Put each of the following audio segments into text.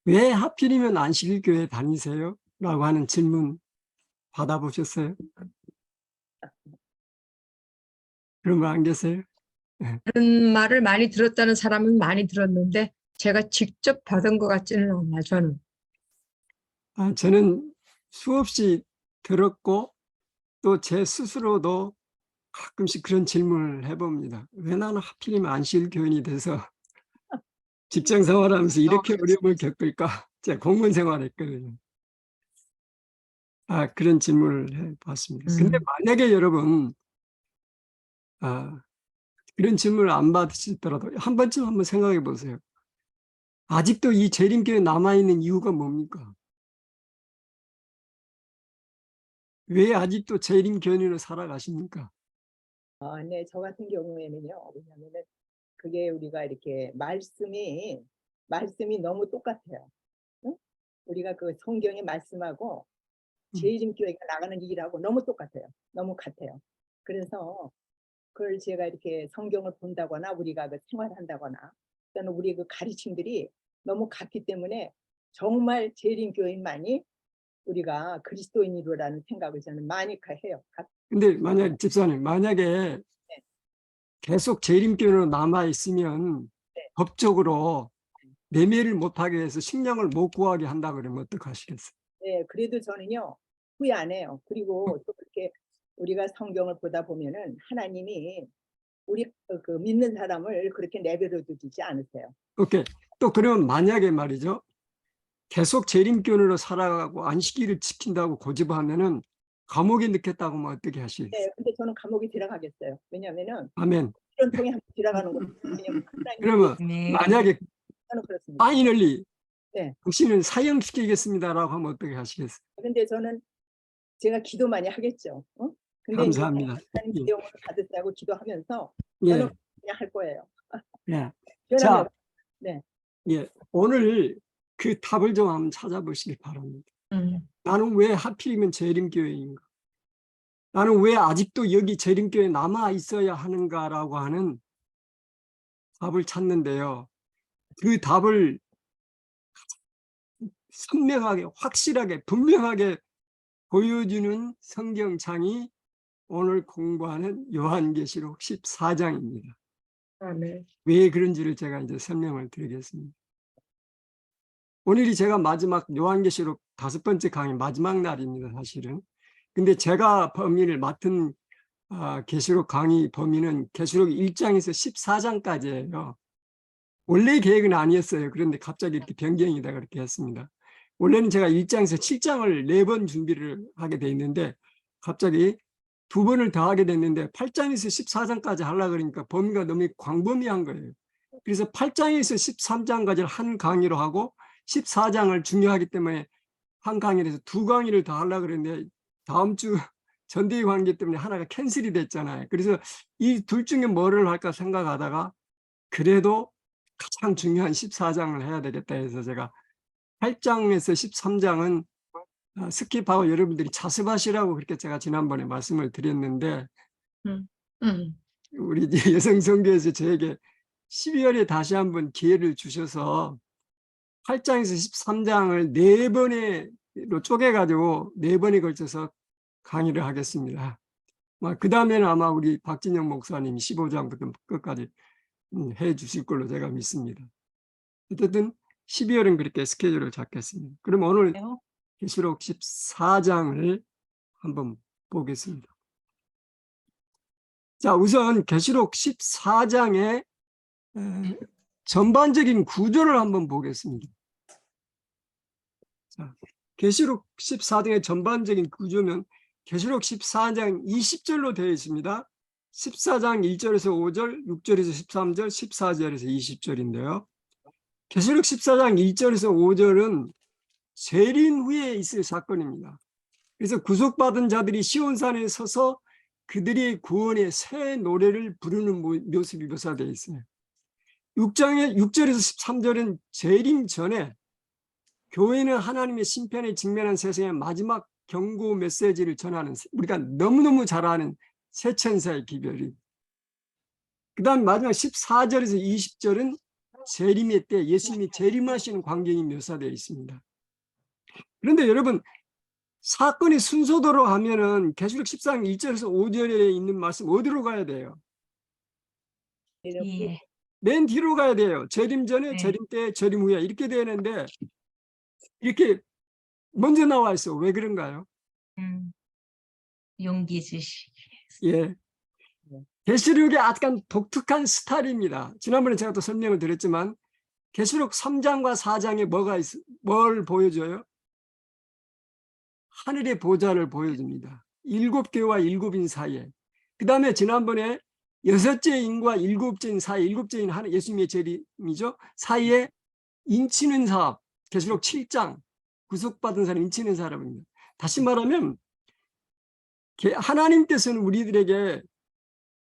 왜 하필이면 안식일교회 다니세요? 라고 하는 질문 받아보셨어요? 그런 분 안 계세요? 네. 그런 말을 많이 들었다는 사람은 많이 들었는데 제가 직접 받은 것 같지는 않아요, 저는. 저는 수없이 들었고 또 제 스스로도 가끔씩 그런 질문을 해봅니다. 왜 나는 하필이면 안식일교인이 돼서 직장 생활하면서 이렇게 어려움을 겪을까? 제가 공무원 생활했거든요. 그런 질문을 해봤습니다. 근데 만약에 여러분 그런 질문을 안 받으시더라도 한 번쯤 한번 생각해 보세요. 아직도 이 재림교회 남아있는 이유가 뭡니까? 왜 아직도 재림교인으로 살아가십니까? 네, 저 같은 경우에는요, 왜냐하면은 그게 우리가 이렇게 말씀이 너무 똑같아요. 응? 우리가 그 성경의 말씀하고 재림교회가 나가는 일하고 너무 똑같아요. 너무 같아요. 그래서 그걸 제가 이렇게 성경을 본다거나 우리가 그 생활한다거나 또는 우리 그 가르침들이 너무 같기 때문에 정말 재림교인만이 우리가 그리스도인이라는 생각을 저는 많이 해요. 근데 만약 집사님, 만약에 네. 계속 재림교인으로 남아있으면 네. 법적으로 매매를 못하게 해서 식량을 못 구하게 한다 그러면 어떡하시겠어요? 네, 그래도 저는요 후회 안 해요. 그리고 또 그렇게 우리가 성경을 보다 보면은 하나님이 우리 그 믿는 사람을 그렇게 내버려 두지 않으세요. 오케이. 또 그러면 만약에 말이죠. 계속 재림교인으로 살아가고 안식일을 지킨다고 고집하면은 감옥에 넣겠다고 하면 어떻게 하시겠어요? 네, 근데 저는 감옥에 들어가겠어요. 왜냐하면은 아멘. 이런 통에 한번 들어가는 거예요. 왜냐면 그러면 만약에 저는 그렇습니다. 파이널리 네. 당신은 사형시키겠습니다라고 하면 어떻게 하시겠어요? 근데 저는 제가 기도 많이 하겠죠. 근데 이제 감사합니다. 하나님 예. 기도를 받으시라고 기도하면서 저는 예. 그냥 할 거예요. 예. 변함이 자, 없. 네. 예. 오늘 그 답을 좀 한번 찾아보시기 바랍니다. 나는 왜 하필이면 재림교회인가? 나는 왜 아직도 여기 재림교회에 남아 있어야 하는가라고 하는 답을 찾는데요. 그 답을 선명하게, 확실하게, 분명하게 보여주는 성경창이 오늘 공부하는 요한계시록 14장입니다. 네. 왜 그런지를 제가 이제 설명을 드리겠습니다. 오늘이 제가 마지막 요한계시록 5번째 강의 마지막 날입니다, 사실은. 근데 제가 범위를 맡은 계시록 강의 범위는 계시록 1장에서 14장까지예요. 원래 계획은 아니었어요. 그런데 갑자기 이렇게 변경이 다 그렇게 했습니다. 원래는 제가 1장에서 7장을 4번 준비를 하게 돼 있는데 갑자기 2번을 더 하게 됐는데 8장에서 14장까지 하려고 그러니까 범위가 너무 광범위한 거예요. 그래서 8장에서 13장까지를 한 강의로 하고 14장을 중요하기 때문에 한 강의에서 2강의를 더 하려고 그랬는데 다음 주 전대회 관계 때문에 하나가 캔슬이 됐잖아요. 그래서 이 둘 중에 뭐를 할까 생각하다가 그래도 가장 중요한 14장을 해야 되겠다 해서 제가 8장에서 13장은 스킵하고 여러분들이 자습하시라고 그렇게 제가 지난번에 말씀을 드렸는데 우리 여성 선교에서 저에게 12월에 다시 한번 기회를 주셔서 8장에서 13장을 4번으로 쪼개가지고 4번에 걸쳐서 강의를 하겠습니다. 그 다음에는 아마 우리 박진영 목사님이 15장부터 끝까지 해 주실 걸로 제가 믿습니다. 어쨌든 12월은 그렇게 스케줄을 잡겠습니다. 그럼 오늘 계시록 14장을 한번 보겠습니다. 자, 우선 계시록 14장의 전반적인 구조를 한번 보겠습니다. 자, 계시록 14장의 전반적인 구조는 계시록 14장 20절로 되어 있습니다. 14장 1절에서 5절, 6절에서 13절, 14절에서 20절인데요. 계시록 14장 1절에서 5절은 재림 후에 있을 사건입니다. 그래서 구속받은 자들이 시온산에 서서 그들의 구원의 새 노래를 부르는 모습이 묘사되어 있어요. 6절에서 13절은 재림 전에 교회는 하나님의 심판에 직면한 세상의 마지막 경고 메시지를 전하는 우리가 너무너무 잘 아는 새 천사의 기별이. 그 다음 마지막 14절에서 20절은 재림의 때 예수님이 재림하시는 광경이 묘사되어 있습니다. 그런데 여러분, 사건이 순서대로 하면은 계시록 14장 1절에서 5절에 있는 말씀 어디로 가야 돼요? 예. 맨 뒤로 가야 돼요. 재림 전에, 네. 재림 때, 재림 후에 이렇게 되는데 이렇게 먼저 나와 있어. 왜 그런가요? 용기 주시. 예. 계시록의 약간 독특한 스타일입니다. 지난번에 제가 또 설명을 드렸지만 계시록 3장과 4장에 뭘 보여줘요? 하늘의 보좌를 보여줍니다. 7교와 7인 사이에. 그 다음에 지난번에 6째 인과 7째 인 사이, 7째 인 하늘 예수님의 재림이죠. 사이에 인치는 사업, 계시록 7장 구속받은 사람 인치는 사람입니다. 다시 말하면 하나님께서는 우리들에게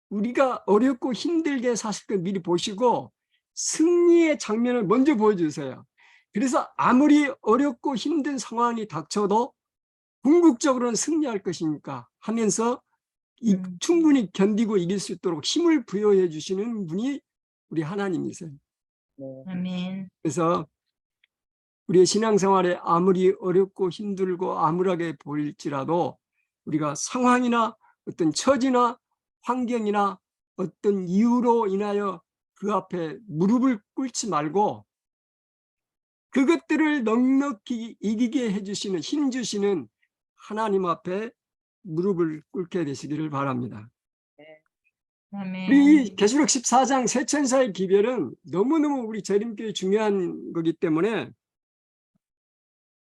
우리가 어렵고 힘들게 사실 걸 미리 보시고 승리의 장면을 먼저 보여주세요. 그래서 아무리 어렵고 힘든 상황이 닥쳐도 궁극적으로는 승리할 것이니까 하면서 충분히 견디고 이길 수 있도록 힘을 부여해 주시는 분이 우리 하나님이세요. 네. 아멘. 그래서 우리의 신앙생활에 아무리 어렵고 힘들고 암울하게 보일지라도 우리가 상황이나 어떤 처지나 환경이나 어떤 이유로 인하여 그 앞에 무릎을 꿇지 말고 그것들을 넉넉히 이기게 해주시는 힘 주시는 하나님 앞에 무릎을 꿇게 되시기를 바랍니다. 아멘. 우리 이 계시록 14장 세 천사의 기별은 너무너무 우리 재림교회 중요한 거기 때문에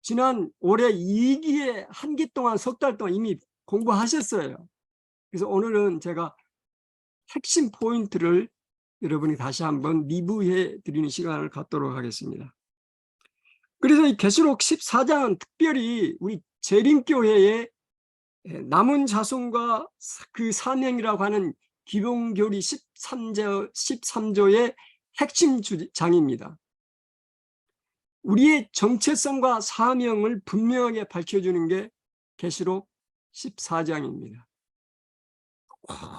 지난 올해 2기에 한 기 동안 석 달 동안 이미 공부하셨어요. 그래서 오늘은 제가 핵심 포인트를 여러분이 다시 한번 리뷰해 드리는 시간을 갖도록 하겠습니다. 그래서 이 계시록 14장은 특별히 우리 재림교회의 남은 자손과 그 사명이라고 하는 기본교리 13조의 핵심 장입니다. 우리의 정체성과 사명을 분명하게 밝혀주는 게 계시록 14장입니다.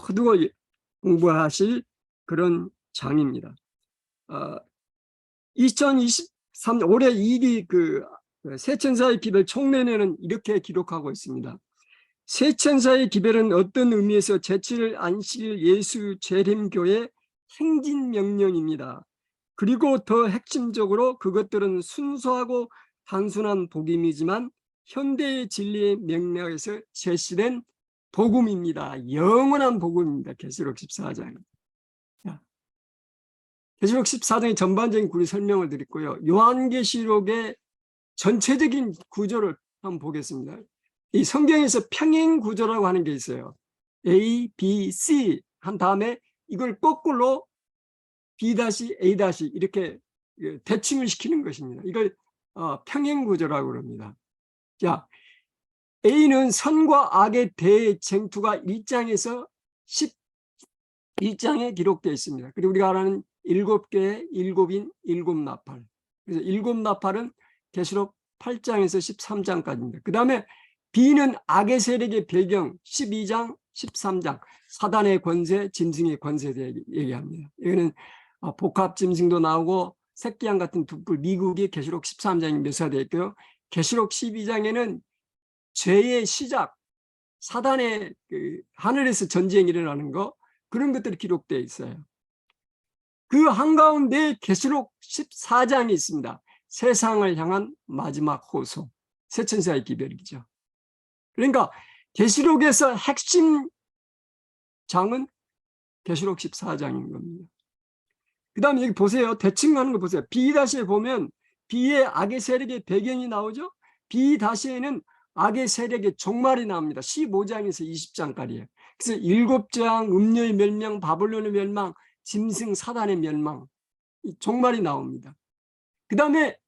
모두가 공부하실 그런 장입니다. 2023년 올해 2기 세 천사의 기별 총례에는 이렇게 기록하고 있습니다. 세 천사의 기별은 어떤 의미에서 제7일 안식일 예수 재림교의 행진명령입니다. 그리고 더 핵심적으로 그것들은 순수하고 단순한 복음이지만 현대의 진리의 맥락에서 제시된 복음입니다. 영원한 복음입니다. 계시록 14장. 계시록 14장의 전반적인 구리 설명을 드렸고요. 요한계시록의 전체적인 구조를 한번 보겠습니다. 이 성경에서 평행 구조라고 하는 게 있어요. A, B, C 한 다음에 이걸 거꾸로 B-A- 이렇게 대칭을 시키는 것입니다. 이걸 평행 구조라고 그럽니다. 자, A는 선과 악의 대쟁투가 1장에서 11장에 기록되어 있습니다. 그리고 우리가 아는 7개의 7인 7나팔. 그래서 7나팔은 계시록 8장에서 13장까지입니다. 그 다음에 B는 악의 세력의 배경 12장, 13장. 사단의 권세, 짐승의 권세에 대해 얘기합니다. 여기는 복합 짐승도 나오고 새끼양 같은 두 뿔 미국이 계시록 13장에 묘사되어 있고요. 계시록 12장에는 죄의 시작, 사단의 하늘에서 전쟁이 일어나는 거 그런 것들이 기록되어 있어요. 그 한가운데 계시록 14장이 있습니다. 세상을 향한 마지막 호소, 세 천사의 기별이죠. 그러니까 계시록에서 핵심 장은 계시록 14장인 겁니다. 그 다음에 여기 보세요. 대칭하는 거 보세요. B-에 보면 B의 악의 세력의 배경이 나오죠. B-에는 악의 세력의 종말이 나옵니다. 15장에서 20장까지예요. 그래서 7장 음녀의 멸망, 바벨론의 멸망, 짐승 사단의 멸망, 이 종말이 나옵니다. 그 다음에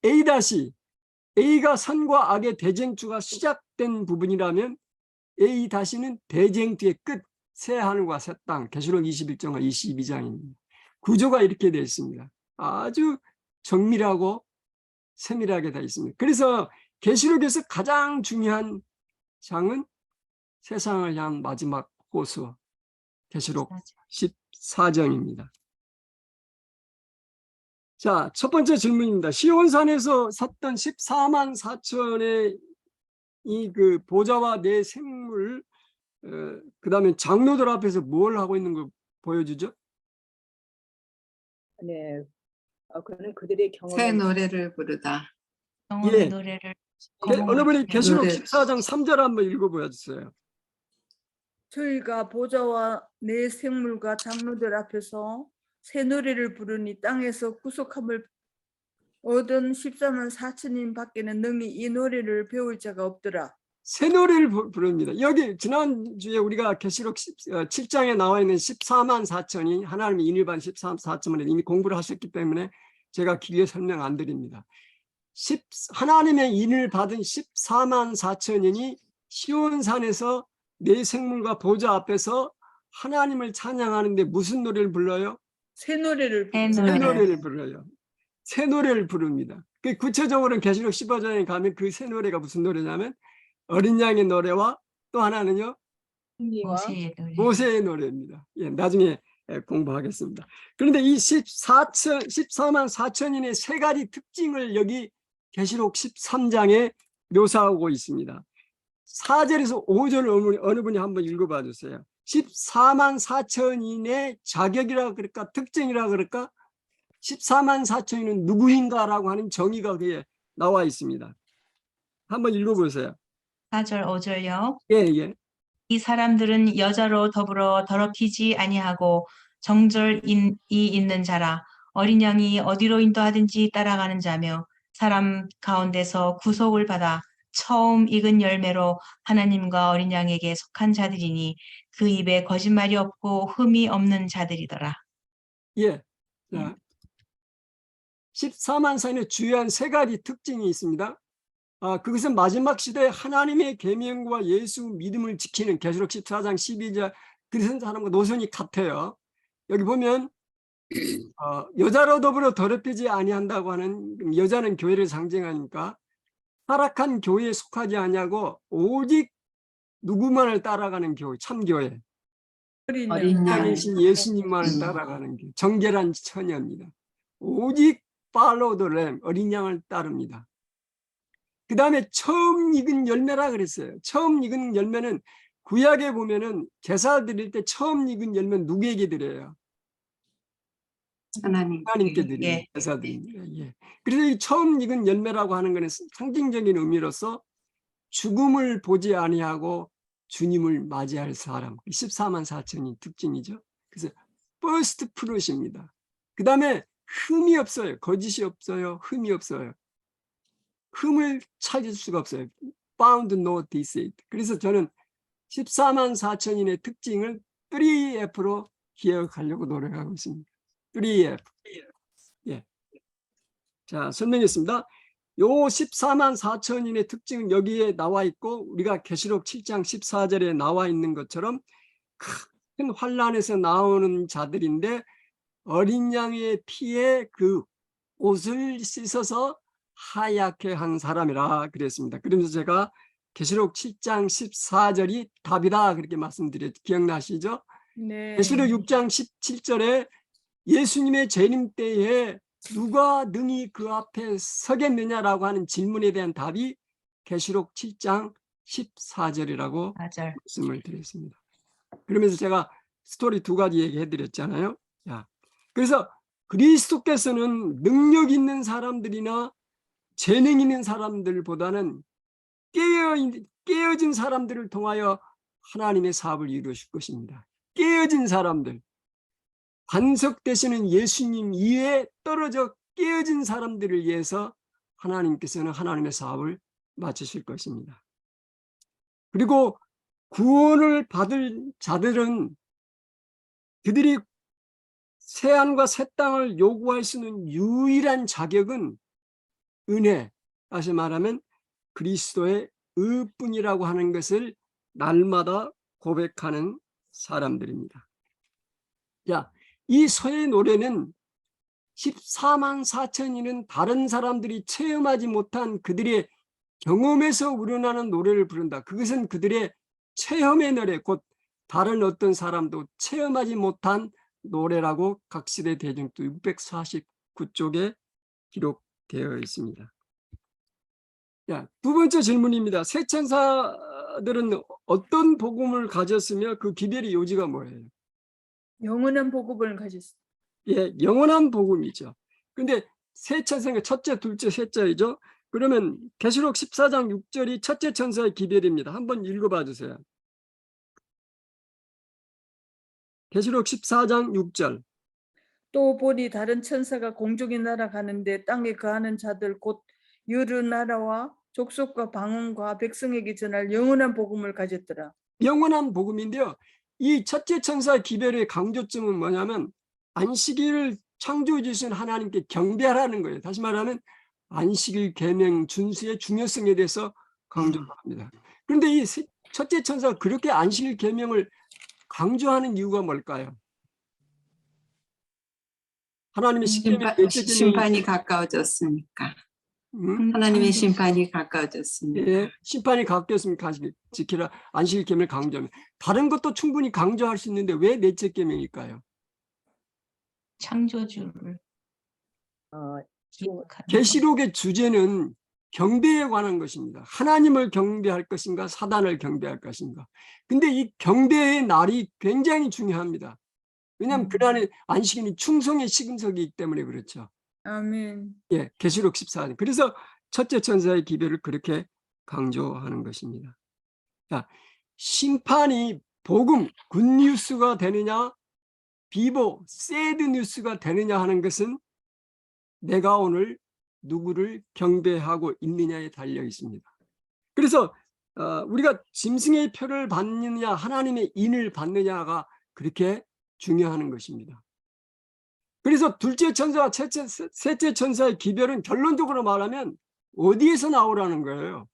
A가 선과 악의 대쟁투가 시작된 부분이라면 A-는 대쟁투의 끝, 새 하늘과 새 땅, 계시록 21장과 22장입니다. 구조가 이렇게 되어 있습니다. 아주 정밀하고 세밀하게 되어 있습니다. 그래서 계시록에서 가장 중요한 장은 세상을 향한 마지막 호소, 계시록 14장입니다. 자, 첫 번째 질문입니다. 시온산에서 샀던 14만 4천의 이 그 보좌와 내 생물, 그 다음에 장로들 앞에서 뭘 하고 있는 걸 보여주죠? 네, 그는 그들의 새 경험을 노래를 부르다. 영혼의 예. 노래를 어느 거목을 분이 치며 계시록 노래. 14장 3절 한번 읽어보여주세요. 저희가 보좌와 내 생물과 장로들 앞에서 새 노래를 부르니 땅에서 구속함을 얻은 14만 4천인 밖에는 능히 이 노래를 배울 자가 없더라. 새 노래를 부릅니다. 여기 지난주에 우리가 계시록 7장에 나와 있는 14만 4천이 하나님의 인일반 14만 4천을 이미 공부를 하셨기 때문에 제가 길게 설명 안 드립니다. 하나님의 인을 받은 14만 4천인이 시온산에서 내 생물과 보좌 앞에서 하나님을 찬양하는데 무슨 노래를 불러요? 새 노래를 새 부르라. 새 노래. 노래를 불러요. 새 노래를 부릅니다. 그 구체적으로는 계시록 15장에 가면 그 새 노래가 무슨 노래냐면 어린 양의 노래와 또 하나는요 승리와 모세의 노래. 모세의 노래입니다. 예, 나중에 공부하겠습니다. 그런데 이 14만 4천인의 세 가지 특징을 여기 계시록 13장에 묘사하고 있습니다. 4절에서 5절을 어느 분이 한번 읽어봐 주세요. 14만 4천인의 자격이라 그럴까 특징이라 그럴까 14만 4천인은 누구인가라고 하는 정의가 그에 나와 있습니다. 한번 읽어보세요. 4절 5절요. 예, 예. 이 사람들은 여자로 더불어 더럽히지 아니하고 정절이 있는 자라 어린 양이 어디로 인도하든지 따라가는 자며 사람 가운데서 구속을 받아 처음 익은 열매로 하나님과 어린 양에게 속한 자들이니 그 입에 거짓말이 없고 흠이 없는 자들이더라. 예. 자, 14만 사인의 주요한 세 가지 특징이 있습니다. 그것은 마지막 시대에 하나님의 계명과 예수 믿음을 지키는 계시록 14장 12절 그런 사람과 노선이 같아요. 여기 보면 여자로 더불어 더럽히지 아니한다고 하는 여자는 교회를 상징하니까 타락한 교회에 속하지 아니하고 오직 누구만을 따라가는 교회, 참교회. 어린 어린 양. 양. 이신 예수님만을 따라가는 게 정결한 처녀입니다. 오직 follow the lamb, 어린 양을 따릅니다. 그 다음에 처음 익은 열매라 그랬어요. 처음 익은 열매는 구약에 보면은 제사 드릴 때 처음 익은 열매는 누구에게 드려요? 하나님께 드리는 예. 제사 드립니다. 예. 그래서 이 처음 익은 열매라고 하는 것은 상징적인 의미로서 죽음을 보지 아니하고 주님을 맞이할 사람 14만 4천이 특징이죠. 그래서 first fruit입니다. 그 다음에 흠이 없어요. 거짓이 없어요. 흠이 없어요. 흠을 찾을 수가 없어요. found no deceit. 그래서 저는 14만 4천인의 특징을 3F로 기억하려고 노력하고 있습니다. 3F. 예. 자, 설명했습니다. 요 14만 4천인의 특징은 여기에 나와 있고 우리가 계시록 7장 14절에 나와 있는 것처럼 큰 환란에서 나오는 자들인데 어린 양의 피에 그 옷을 씻어서 하얗게 한 사람이라 그랬습니다. 그러면서 제가 계시록 7장 14절이 답이다 그렇게 말씀드렸죠. 기억나시죠? 네. 계시록 6장 17절에 예수님의 재림 때에 누가 능히 그 앞에 서겠느냐라고 하는 질문에 대한 답이 계시록 7장 14절이라고 4절. 말씀을 드렸습니다. 그러면서 제가 스토리 두 가지 얘기해 드렸잖아요. 자, 그래서 그리스도께서는 능력 있는 사람들이나 재능 있는 사람들보다는 깨어진 사람들을 통하여 하나님의 사업을 이루실 것입니다. 깨어진 사람들, 반석되시는 예수님 이외에 떨어져 깨어진 사람들을 위해서 하나님께서는 하나님의 사업을 마치실 것입니다. 그리고 구원을 받을 자들은 그들이 새하늘과 새 땅을 요구할 수 있는 유일한 자격은 은혜, 다시 말하면 그리스도의 의뿐이라고 하는 것을 날마다 고백하는 사람들입니다. 자, 이 서의 노래는 14만 4천이는 다른 사람들이 체험하지 못한 그들의 경험에서 우러나는 노래를 부른다. 그것은 그들의 체험의 노래, 곧 다른 어떤 사람도 체험하지 못한 노래라고 각시대 대중도 29쪽에 기록되어 있습니다. 야, 두 번째 질문입니다. 세 천사들은 어떤 복음을 가졌으며 그 기별의 요지가 뭐예요? 영원한 복음을 가졌습니다. 예, 영원한 복음이죠. 근데 세 천사가 첫째, 둘째, 셋째이죠. 그러면 계시록 14장 6절이 첫째 천사의 기별입니다. 한번 읽어봐 주세요. 계시록 14장 6절. 또 보니 다른 천사가 공중에 날아가는데 땅에 거하는 자들 곧 여러 나라와 족속과 방언과 백성에게 전할 영원한 복음을 가졌더라. 영원한 복음인데요. 이 첫째 천사의 기별의 강조점은 뭐냐면 안식일을 창조해 주신 하나님께 경배하라는 거예요. 다시 말하면 안식일 계명 준수의 중요성에 대해서 강조합니다. 그런데 이 첫째 천사가 그렇게 안식일 계명을 강조하는 이유가 뭘까요? 하나님의 십계명 넷째 계명이 심판이 가까워졌으니까. 하나님의 심판이 가까워졌습니다. 예, 심판이 가까웠으면 지키라 안식일 계명을 강조하면 다른 것도 충분히 강조할 수 있는데 왜 넷째 계명일까요? 창조주를 기억하는 계시록의 주제는 경배에 관한 것입니다. 하나님을 경배할 것인가 사단을 경배할 것인가. 근데 이 경배의 날이 굉장히 중요합니다. 왜냐하면 그날은 안식일이 충성의 시금석이기 때문에 그렇죠. 아멘. 예, 계시록 14장. 그래서 첫째 천사의 기별을 그렇게 강조하는 것입니다. 자, 심판이 복음, 굿뉴스가 되느냐, 비보, 새드 뉴스가 되느냐 하는 것은 내가 오늘 누구를 경배하고 있느냐에 달려 있습니다. 그래서 우리가 짐승의 표를 받느냐, 하나님의 인을 받느냐가 그렇게 중요한 것입니다. 그래서 둘째 천사와 셋째 천사의 기별은 결론적으로 말하면 어디에서 나오라는 거예요?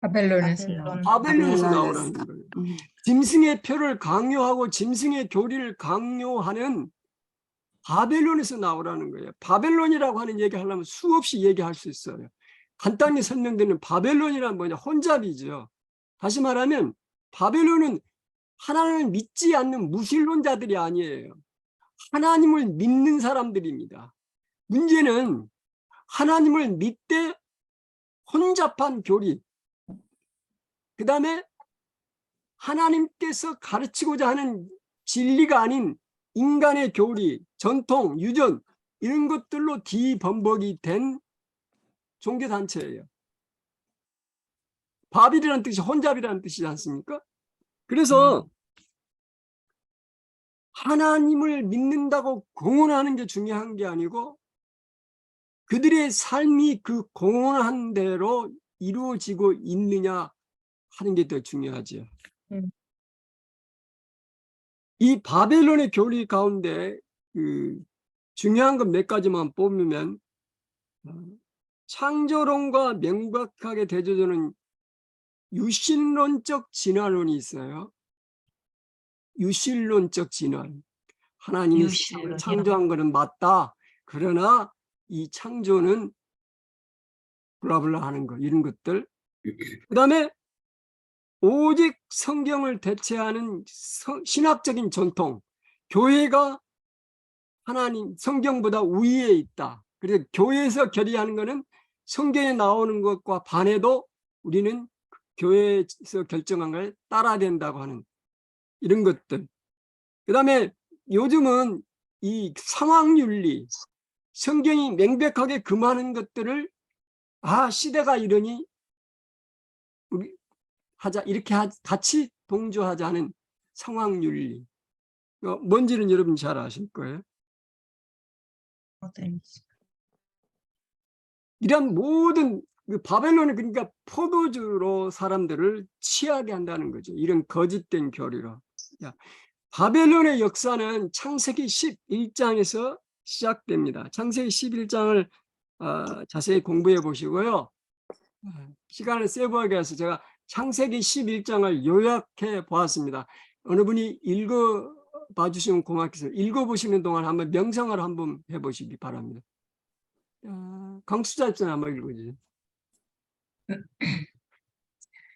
바벨론에서 나온 바벨론에서 바벨론에서. 나오라는 거예요. 짐승의 표를 강요하고 짐승의 교리를 강요하는 바벨론에서 나오라는 거예요. 바벨론이라고 하는 얘기하려면 수없이 얘기할 수 있어요. 간단히 설명드리면 바벨론이란 뭐냐? 혼잡이죠. 다시 말하면 바벨론은 하나님을 믿지 않는 무신론자들이 아니에요. 하나님을 믿는 사람들입니다. 문제는 하나님을 믿되 혼잡한 교리, 그 다음에 하나님께서 가르치고자 하는 진리가 아닌 인간의 교리, 전통, 유전 이런 것들로 뒤범벅이 된 종교단체예요. 바빌이라는 뜻이 혼잡이라는 뜻이지 않습니까? 그래서 하나님을 믿는다고 공언하는 게 중요한 게 아니고 그들의 삶이 그 공언한 대로 이루어지고 있느냐 하는 게 더 중요하죠. 이 바벨론의 교리 가운데 중요한 건 몇 가지만 뽑으면 창조론과 명백하게 대조되는 유신론적 진화론이 있어요. 유신론적 진화론. 하나님이 세상을 창조한 것은 맞다. 그러나 이 창조는 블라블라 하는 거 이런 것들. 그 다음에 오직 성경을 대체하는 신학적인 전통. 교회가 하나님 성경보다 우위에 있다. 그래서 교회에서 결의하는 것은 성경에 나오는 것과 반해도 우리는 교회에서 결정한 걸 따라야 된다고 하는 이런 것들. 그 다음에 요즘은 이 상황윤리, 성경이 명백하게 금하는 것들을 시대가 이러니 우리 하자 이렇게 같이 동조하자 하는 상황윤리. 뭔지는 여러분 잘 아실 거예요. 이런 모든 바벨론은 그러니까 포도주로 사람들을 취하게 한다는 거죠. 이런 거짓된 교리로. 바벨론의 역사는 창세기 11장에서 시작됩니다. 창세기 11장을 자세히 공부해 보시고요. 시간을 세부하게 해서 제가 창세기 11장을 요약해 보았습니다. 어느 분이 읽어봐 주시면 고맙겠습니다. 읽어보시는 동안 한번 명상을 한번 해보시기 바랍니다. 강수자 입장 한번 읽어주세요.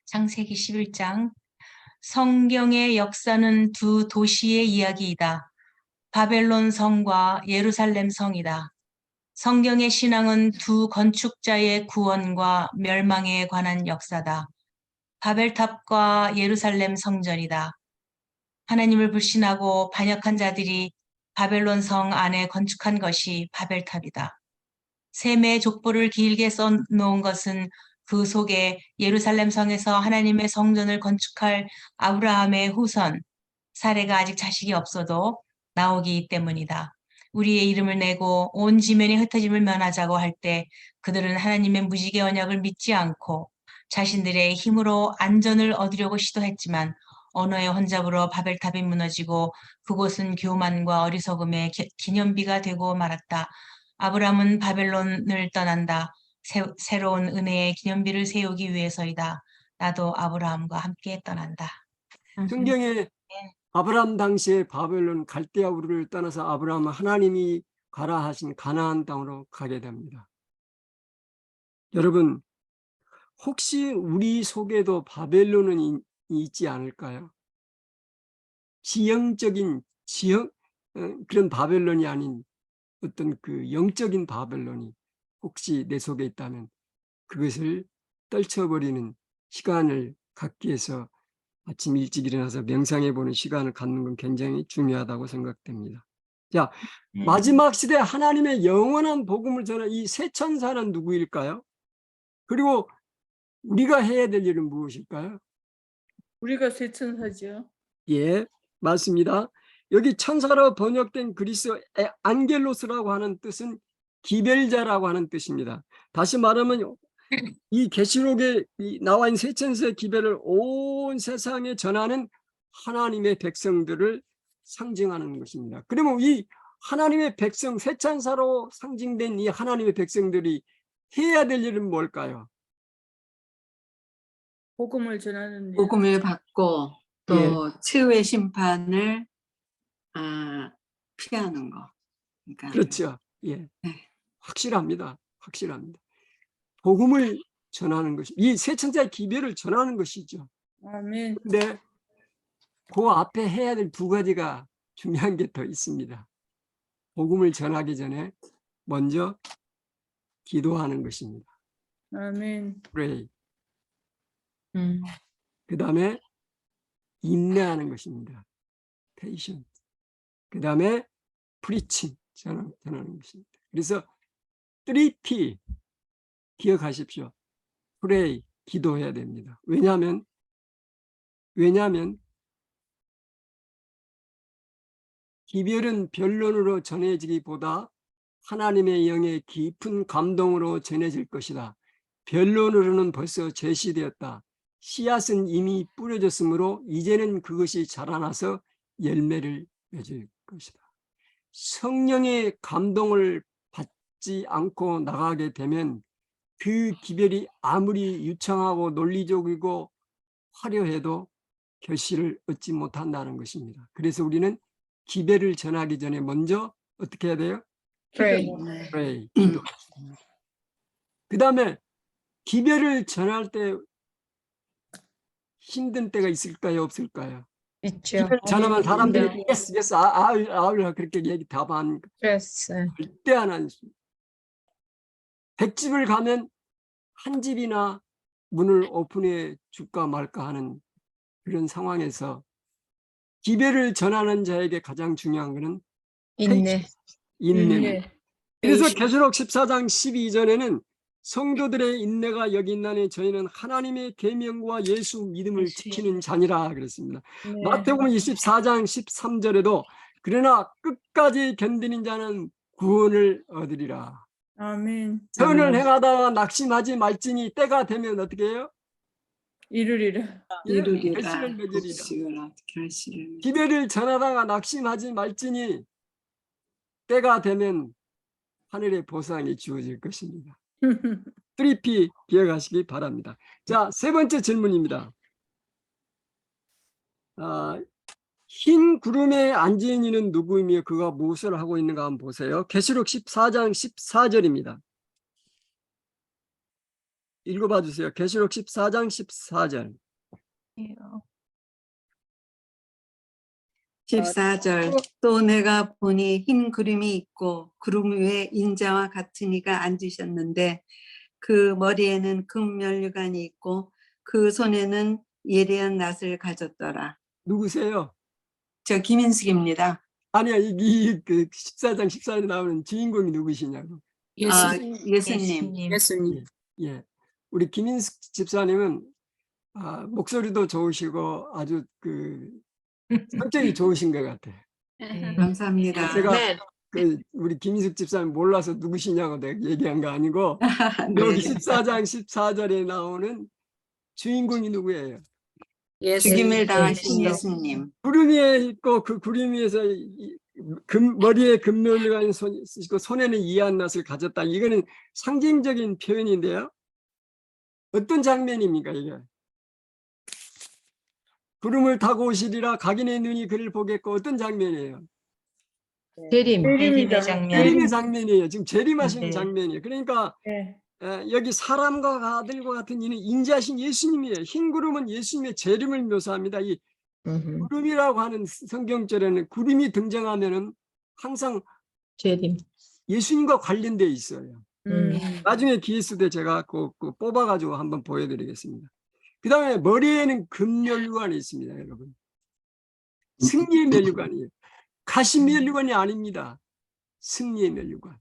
창세기 11장. 성경의 역사는 두 도시의 이야기이다. 바벨론 성과 예루살렘 성이다. 성경의 신앙은 두 건축자의 구원과 멸망에 관한 역사다. 바벨탑과 예루살렘 성전이다. 하나님을 불신하고 반역한 자들이 바벨론 성 안에 건축한 것이 바벨탑이다. 셈의 족보를 길게 써놓은 것은 그 속에 예루살렘 성에서 하나님의 성전을 건축할 아브라함의 후손, 사례가 아직 자식이 없어도 나오기 때문이다. 우리의 이름을 내고 온 지면이 흩어짐을 면하자고 할 때 그들은 하나님의 무지개 언약을 믿지 않고 자신들의 힘으로 안전을 얻으려고 시도했지만 언어의 혼잡으로 바벨탑이 무너지고 그곳은 교만과 어리석음의 기념비가 되고 말았다. 아브라함은 바벨론을 떠난다. 새로운 은혜의 기념비를 세우기 위해서이다. 나도 아브라함과 함께 떠난다. 성경에 아브라함 당시에 바벨론 갈대아 우르를 떠나서 아브라함은 하나님이 가라 하신 가나안 땅으로 가게 됩니다. 여러분, 혹시 우리 속에도 바벨론은 있지 않을까요? 지형적인 그런 바벨론이 아닌 어떤 그 영적인 바벨론이 혹시 내 속에 있다면 그것을 떨쳐버리는 시간을 갖기 위해서 아침 일찍 일어나서 명상해 보는 시간을 갖는 건 굉장히 중요하다고 생각됩니다. 자, 마지막 시대 하나님의 영원한 복음을 전하는 이 새 천사는 누구일까요? 그리고 우리가 해야 될 일은 무엇일까요? 우리가 새 천사죠. 예, 맞습니다. 여기 천사로 번역된 그리스어 안겔로스라고 하는 뜻은 기별자라고 하는 뜻입니다. 다시 말하면 이 계시록에 나와 있는 새 천사의 기별을 온 세상에 전하는 하나님의 백성들을 상징하는 것입니다. 그러면 이 하나님의 백성, 새 천사로 상징된 이 하나님의 백성들이 해야 될 일은 뭘까요? 복음을 전하는 일. 복음을 받고 또 예. 최후의 심판을 피하는 거. 그러니까 그렇죠. 예. 네. 확실합니다. 확실합니다. 복음을 전하는 것이, 이 새 천사의 기별을 전하는 것이죠. 아멘. 근데 그 앞에 해야 될 두 가지가 중요한 게 더 있습니다. 복음을 전하기 전에 먼저 기도하는 것입니다. 아멘. Pray. 그 다음에 인내하는 것입니다. Patient. 그 다음에 Preaching. 전하는 것입니다. 그래서 3P 기억하십시오. Pray. 기도해야 됩니다. 왜냐하면 기별은 변론으로 전해지기보다 하나님의 영의 깊은 감동으로 전해질 것이다. 변론으로는 벌써 제시되었다. 씨앗은 이미 뿌려졌으므로 이제는 그것이 자라나서 열매를 맺을 것이다. 성령의 감동을 받지 않고 나가게 되면 그 기별이 아무리 유창하고 논리적이고 화려해도 결실을 얻지 못한다는 것입니다. 그래서 우리는 기별을 전하기 전에 먼저 어떻게 해야 돼요? Pray. Pray, 기도. 그 다음에 기별을 전할 때 힘든 때가 있을까요? 없을까요? 있죠. 기별 전하면 사람들이 네. yes, yes, I will 그렇게 답한 스트레스. 절대 안 하십니다. 100집을 가면 한 집이나 문을 오픈해 줄까 말까 하는 그런 상황에서 기별을 전하는 자에게 가장 중요한 것은 인내. 인내입니다. 그래서 계시록 14장 12절에는 성도들의 인내가 여기 있나니 저희는 하나님의 계명과 예수 믿음을 지키는 자니라 그랬습니다. 네. 마태복음 24장 13절에도 그러나 끝까지 견디는 자는 구원을 얻으리라. 아멘. 선을 행하다가 낙심하지 말지니 때가 되면 어떻게 해요? 이루리라. 이루리라. 결실을 맺으리라. 결실을 맺으리라. 기별을 전하다가 낙심하지 말지니 때가 되면 하늘의 보상이 주어질 것입니다. 3P 기억하시기 바랍니다. 자, 세 번째 질문입니다. 흰 구름에 앉은 이는 누구이며 그가 무엇을 하고 있는가 한번 보세요. 계시록 14장 14절입니다. 읽어봐 주세요. 계시록 14장 14절. 14절 또 내가 보니 흰 구름이 있고 구름 위에 인자와 같은 이가 앉으셨는데 그 머리에는 금면류관이 있고 그 손에는 예리한 낫을 가졌더라. 누구세요? 저 김인숙입니다. 아니야, 그 14장 14절에 나오는 주인공이 누구시냐고. 예수님. 예수님. 예. 우리 김인숙 집사님은 목소리도 좋으시고 아주 그 성격이 좋으신 것 같아요. 감사합니다. 제가 네. 그 우리 김인숙 집사님 몰라서 누구시냐고 내가 얘기한 거 아니고 여기 네. 14장 14절에 나오는 주인공이 누구예요? 죽임을 당하신 예수님. 예수님. 구름 위에 있고 그 구름 위에서 머리에 금면류관이 쓰시고 손에는 이한 낫을 가졌다. 이거는 상징적인 표현인데요. 어떤 장면입니까 이게? 구름을 타고 오시리라 각인의 눈이 그를 보겠고 어떤 장면이에요? 재림. 재림의 장면. 재림의 장면이에요. 지금 재림하시는 네. 장면이에요. 그러니까 네. 여기 사람과 아들과 같은 이는 인자하신 예수님이에요. 흰 구름은 예수님의 재림을 묘사합니다. 이 구름이라고 하는 성경절에는 구름이 등장하면은 항상 재림. 예수님과 관련되어 있어요. 음. 나중에 기회 있을 때 제가 그 뽑아가지고 한번 보여드리겠습니다. 그 다음에 머리에는 금면류관이 있습니다, 여러분. 승리의 면류관이에요. 가시 면류관이 아닙니다. 승리의 면류관.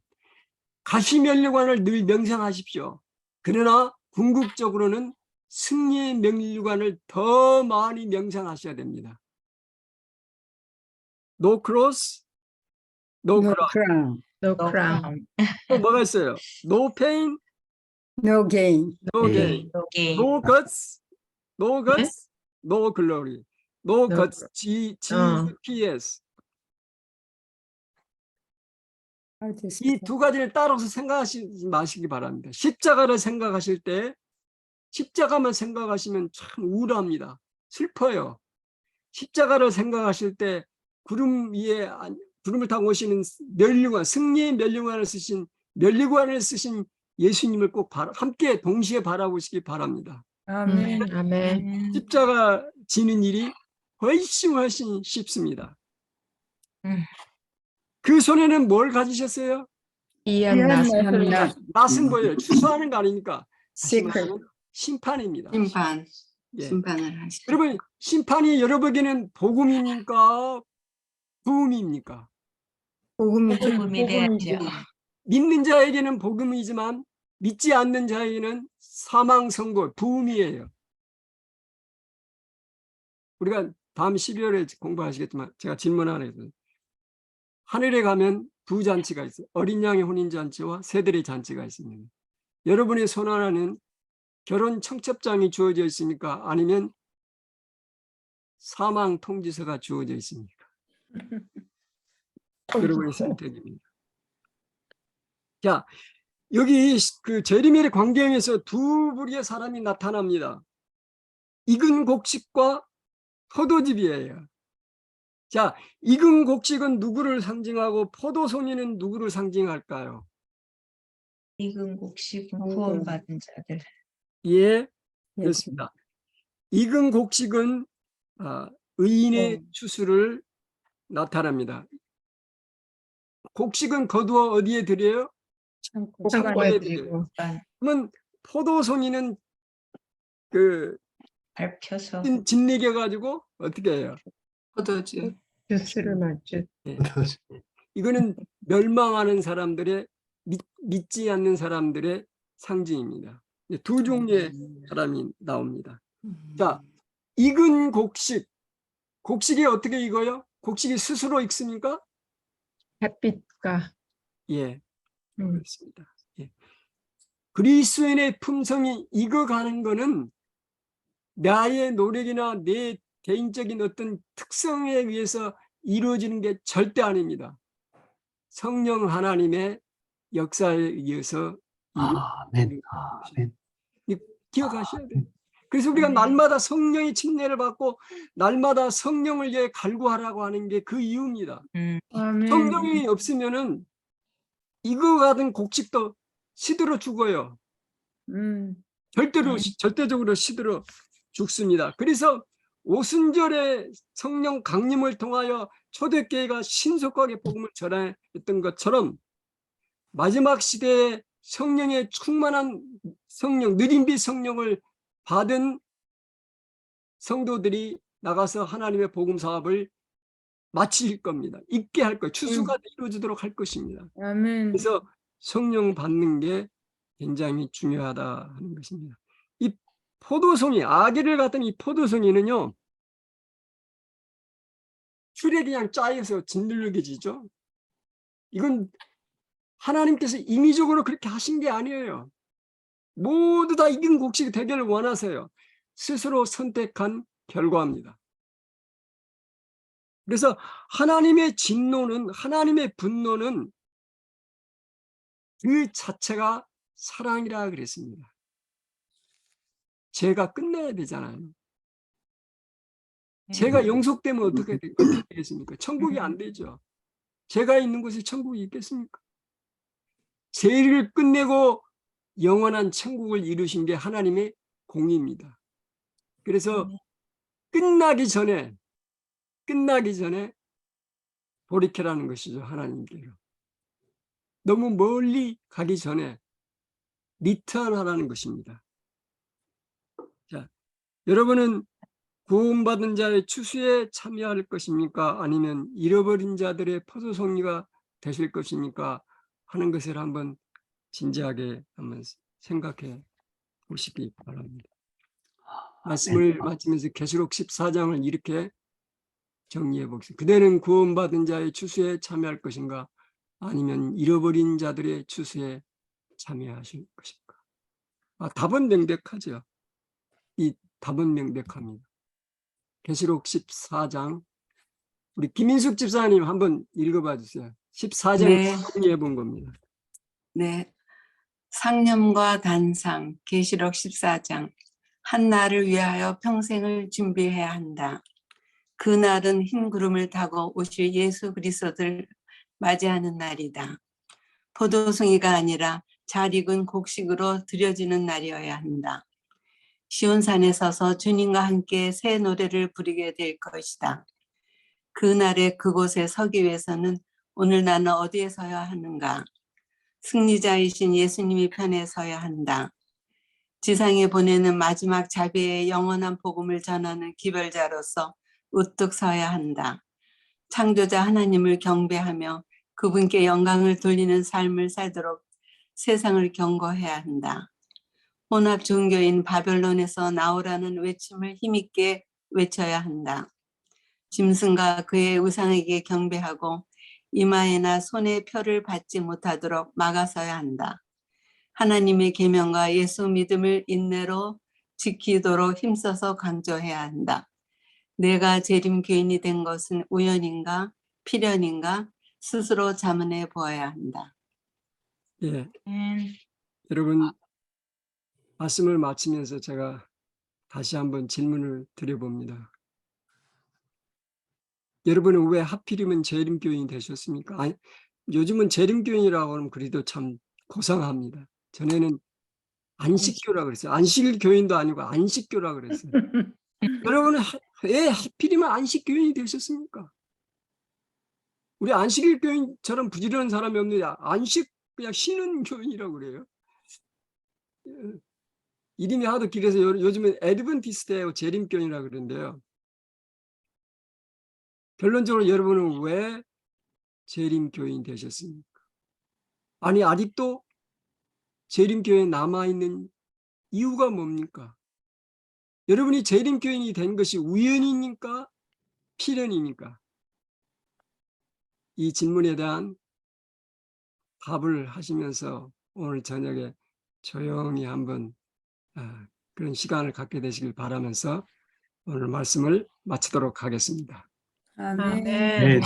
가시 면류관을 늘 명상하십시오. 그러나 궁극적으로는 승리의 면류관을 더 많이 명상하셔야 됩니다. No cross, no crown. No crown. 또 뭐가 있어요? No pain, No gain. no gain. 여기 No guts, no guts, no glory. No No guts, G-U-T-S. 이 두 가지를 따라서 생각하지 마시기 바랍니다. 십자가를 생각하실 때 십자가만 생각하시면 참 우울합니다. 슬퍼요. 십자가를 생각하실 때 구름 위에 구름을 타고 오시는 면류관, 승리의 면류관을 쓰신 예수님을 꼭 함께 동시에 바라보시기 바랍니다. 아멘. 아멘. 십자가 지는 일이 훨씬 쉽습니다. 그 손에는 뭘 가지셨어요? 이한 낫. 낫은 뭐예요? 추수하는 거 아닙니까? 다시 말하면 심판입니다. 심판. 예. 심판을 하시죠. 여러분, 심판이 여러분에게는 복음입니까? 부음입니까? 복음이 돼야죠. 믿는 자에게는 복음이지만 믿지 않는 자에게는 사망 선고, 부음이에요. 우리가 다음 12월에 공부하시겠지만 제가 질문 하나 해서 하늘에 가면 두 잔치가 있어요. 어린 양의 혼인 잔치와 새들의 잔치가 있습니다. 여러분의 손 하나는 결혼 청첩장이 주어져 있습니까? 아니면 사망 통지서가 주어져 있습니까? 여러분의 선택입니다. 자, 여기 그 제리멜의 광경에서 두 부류의 사람이 나타납니다. 익은 곡식과 포도즙이에요. 자, 익은 곡식은 누구를 상징하고 포도송이는 누구를 상징할까요? 익은 곡식은 구원받은 자들. 예, 그렇습니다. 익은 곡식은 의인의 추수를 나타납니다. 곡식은 거두어 어디에 드려요? 창고에 드리고. 그러면 포도송이는 그 밟혀서 짓내겨 가지고 어떻게 해요? 포도주. 주스를 맞죠. 이거는 멸망하는 사람들의 믿지 않는 사람들의 상징입니다. 두 종류의 사람이 나옵니다. 자, 익은 곡식. 곡식이 어떻게 익어요? 곡식이 스스로 익습니까? 햇빛과 예, 그렇습니다. 예. 그리스도인의 품성이 익어가는 것은 나의 노력이나 내 개인적인 어떤 특성에 의해서 이루어지는 게 절대 아닙니다. 성령 하나님의 역사에 의해서 아멘. 아멘. 기억하셔야 돼요. 그래서 우리가 날마다 성령의 침례를 받고 날마다 성령을 위해 갈구하라고 하는 게 그 이유입니다. 아멘. 성령이 없으면은 익어가던 곡식도 시들어 죽어요. 절대적으로 시들어 죽습니다. 그래서 오순절에 성령 강림을 통하여 초대교회가 신속하게 복음을 전했던 것처럼 마지막 시대에 성령의 충만한 성령, 느림빛 성령을 받은 성도들이 나가서 하나님의 복음 사업을 마칠 겁니다. 있게 할 거예요. 추수가 이루어지도록 할 것입니다. 아멘. 그래서 성령 받는 게 굉장히 중요하다 하는 것입니다. 이 포도송이, 아기를 갖던 이 포도송이는요, 줄에 그냥 짜여서 짓누르게지죠. 이건 하나님께서 임의적으로 그렇게 하신 게 아니에요. 모두 다 익은 곡식이 되기를 원하세요. 스스로 선택한 결과입니다. 그래서 하나님의 진노는, 하나님의 분노는 그 자체가 사랑이라 그랬습니다. 죄가 끝내야 되잖아요. 죄가 용서되면 어떻게 되겠습니까? 천국이 안 되죠. 죄가 있는 곳에 천국이 있겠습니까? 죄를 끝내고 영원한 천국을 이루신 게 하나님의 공의입니다. 그래서 끝나기 전에 돌이켜라는 것이죠. 하나님께로. 너무 멀리 가기 전에 리턴하라는 것입니다. 자, 여러분은 구원받은 자의 추수에 참여할 것입니까? 아니면 잃어버린 자들의 포도송이가 되실 것입니까? 하는 것을 한번 진지하게 한번 생각해 보시기 바랍니다. 말씀을 마치면서 계시록 14장을 이렇게 정리해 보겠습니다. 그대는 구원받은 자의 추수에 참여할 것인가? 아니면 잃어버린 자들의 추수에 참여하실 것인가? 답은 명백하죠. 이 답은 명백합니다. 계시록 14장, 우리 김인숙 집사님 한번 읽어봐 주세요. 14장 네. 정리해 본 겁니다. 네. 상념과 단상, 계시록 14장. 한 날을 위하여 평생을 준비해야 한다. 그 날은 흰 구름을 타고 오실 예수 그리스도를 맞이하는 날이다. 포도송이가 아니라 잘 익은 곡식으로 드려지는 날이어야 한다. 시온산에 서서 주님과 함께 새 노래를 부르게 될 것이다. 그날에 그곳에 서기 위해서는 오늘 나는 어디에 서야 하는가? 승리자이신 예수님이 편에 서야 한다. 지상에 보내는 마지막 자비의 영원한 복음을 전하는 기별자로서 우뚝 서야 한다. 창조자 하나님을 경배하며 그분께 영광을 돌리는 삶을 살도록 세상을 경고해야 한다. 혼합 종교인 바벨론에서 나오라는 외침을 힘있게 외쳐야 한다. 짐승과 그의 우상에게 경배하고 이마에나 손에 표를 받지 못하도록 막아서야 한다. 하나님의 계명과 예수 믿음을 인내로 지키도록 힘써서 강조해야 한다. 내가 재림교인이 된 것은 우연인가 필연인가 스스로 자문해 보아야 한다. 예, 여러분 말씀을 마치면서 제가 다시 한번 질문을 드려봅니다. 여러분은 왜 하필이면 재림교인이 되셨습니까? 아니, 요즘은 재림교인이라고 하면 그래도 참 고상합니다. 전에는 안식교라 그랬어요. 안식교인도 아니고 안식교라 그랬어요. 여러분은 왜 하필이면 안식교인이 되셨습니까? 우리 안식일교인처럼 부지런한 사람이 없는데 안식 그냥 쉬는 교인이라고 그래요. 이름이 하도 길어서 요즘은 애드벤티스트하고 재림교인이라고 그러는데요. 결론적으로 여러분은 왜 재림교인 되셨습니까? 아니 아직도 재림교회에 남아있는 이유가 뭡니까? 여러분이 재림교인이 된 것이 우연입니까? 필연입니까? 이 질문에 대한 답을 하시면서 오늘 저녁에 조용히 한번 그런 시간을 갖게 되시길 바라면서 오늘 말씀을 마치도록 하겠습니다. 아멘. 네. 네.